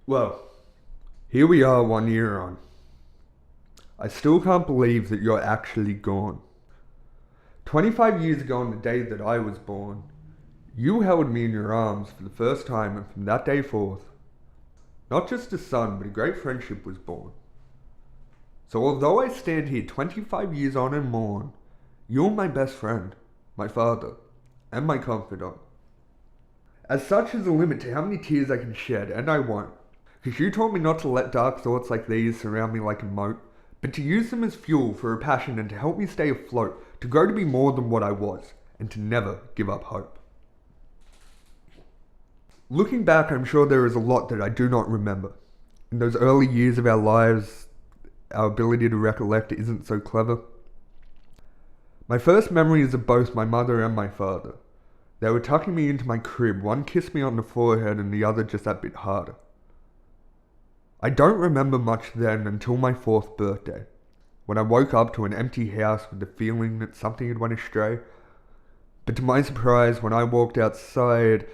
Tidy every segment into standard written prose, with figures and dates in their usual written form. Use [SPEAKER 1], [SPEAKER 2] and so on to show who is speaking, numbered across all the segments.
[SPEAKER 1] Well, here we are 1 year on. I still can't believe that you're actually gone. 25 years ago on the day that I was born, you held me in your arms for the first time, and from that day forth, not just a son but a great friendship was born. So although I stand here 25 years on and mourn, you're my best friend, my father, and my confidant. As such is a limit to how many tears I can shed, and I won't. Because you taught me not to let dark thoughts like these surround me like a moat, but to use them as fuel for a passion and to help me stay afloat, to grow to be more than what I was, and to never give up hope. Looking back, I'm sure there is a lot that I do not remember. In those early years of our lives, our ability to recollect isn't so clever. My first memories of both my mother and my father. They were tucking me into my crib, one kissed me on the forehead and the other just that bit harder. I don't remember much then until my 4th birthday, when I woke up to an empty house with the feeling that something had went astray. But to my surprise, when I walked outside,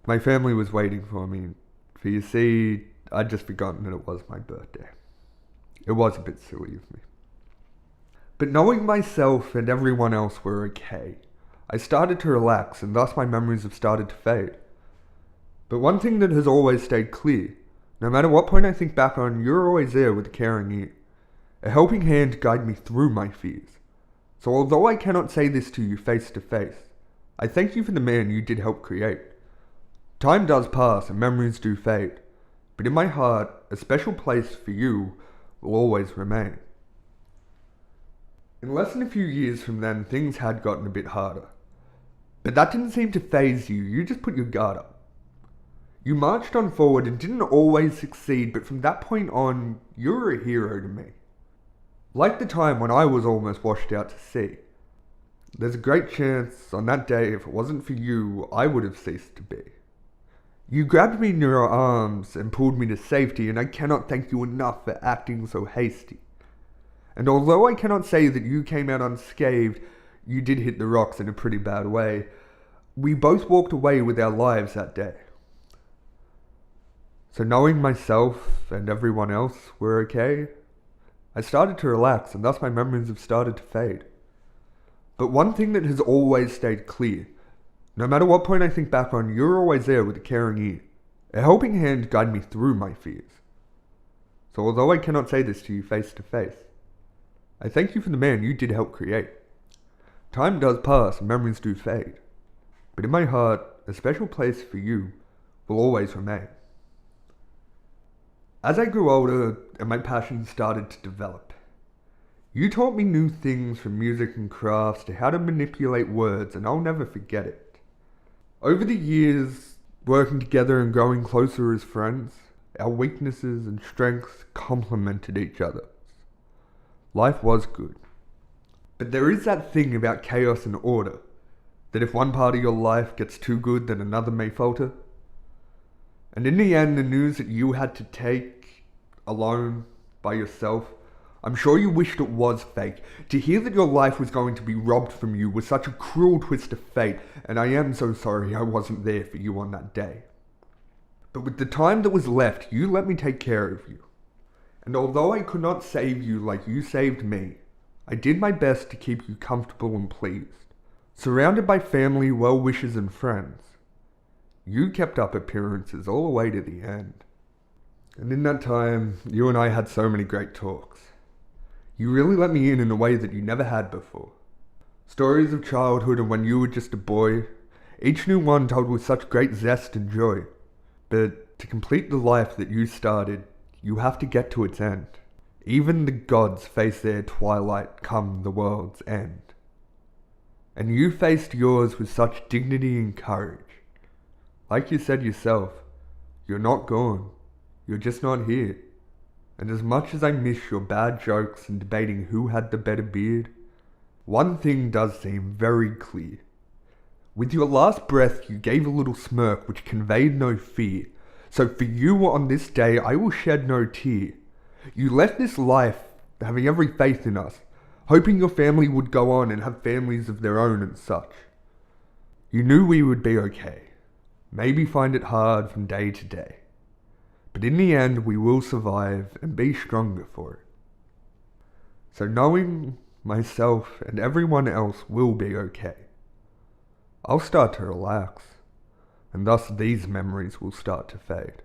[SPEAKER 1] my family was waiting for me. For you see, I'd just forgotten that it was my birthday. It was a bit silly of me. But knowing myself and everyone else were okay, I started to relax, and thus my memories have started to fade. But one thing that has always stayed clear, no matter what point I think back on, you're always there with a caring ear, a helping hand to guide me through my fears. So although I cannot say this to you face to face, I thank you for the man you did help create. Time does pass and memories do fade, but in my heart, a special place for you will always remain. In less than a few years from then, things had gotten a bit harder. But that didn't seem to faze you just put your guard up. You marched on forward and didn't always succeed, but from that point on, you were a hero to me. Like the time when I was almost washed out to sea. There's a great chance on that day, if it wasn't for you, I would have ceased to be. You grabbed me in your arms and pulled me to safety, and I cannot thank you enough for acting so hasty. And although I cannot say that you came out unscathed, you did hit the rocks in a pretty bad way. We both walked away with our lives that day. So knowing myself and everyone else were okay, I started to relax, and thus my memories have started to fade. But one thing that has always stayed clear, no matter what point I think back on, you're always there with a caring ear, a helping hand to guide me through my fears. So although I cannot say this to you face to face, I thank you for the man you did help create. Time does pass and memories do fade, but in my heart, a special place for you will always remain. As I grew older and my passion started to develop, you taught me new things from music and crafts to how to manipulate words, and I'll never forget it. Over the years, working together and growing closer as friends, our weaknesses and strengths complemented each other. Life was good. But there is that thing about chaos and order, that if one part of your life gets too good, then another may falter. And in the end, the news that you had to take alone, by yourself, I'm sure you wished it was fake. To hear that your life was going to be robbed from you was such a cruel twist of fate, and I am so sorry I wasn't there for you on that day. But with the time that was left, you let me take care of you. And although I could not save you like you saved me, I did my best to keep you comfortable and pleased. Surrounded by family, well-wishers and friends, you kept up appearances all the way to the end. And in that time, you and I had so many great talks. You really let me in a way that you never had before. Stories of childhood and when you were just a boy, each new one told with such great zest and joy. But to complete the life that you started, you have to get to its end. Even the gods face their twilight come the world's end. And you faced yours with such dignity and courage. Like you said yourself, you're not gone, you're just not here. And as much as I miss your bad jokes and debating who had the better beard, one thing does seem very clear. With your last breath you gave a little smirk which conveyed no fear. So for you on this day I will shed no tear. You left this life having every faith in us, hoping your family would go on and have families of their own and such. You knew we would be okay. Maybe find it hard from day to day. But in the end, we will survive and be stronger for it. So knowing myself and everyone else will be okay, I'll start to relax, and thus these memories will start to fade.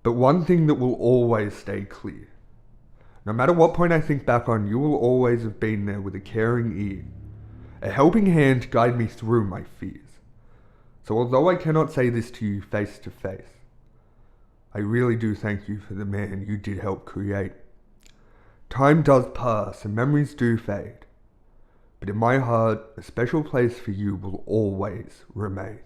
[SPEAKER 1] But one thing that will always stay clear, no matter what point I think back on, you will always have been there with a caring ear, a helping hand to guide me through my fears. So although I cannot say this to you face to face, I really do thank you for the man you did help create. Time does pass and memories do fade, but in my heart, a special place for you will always remain.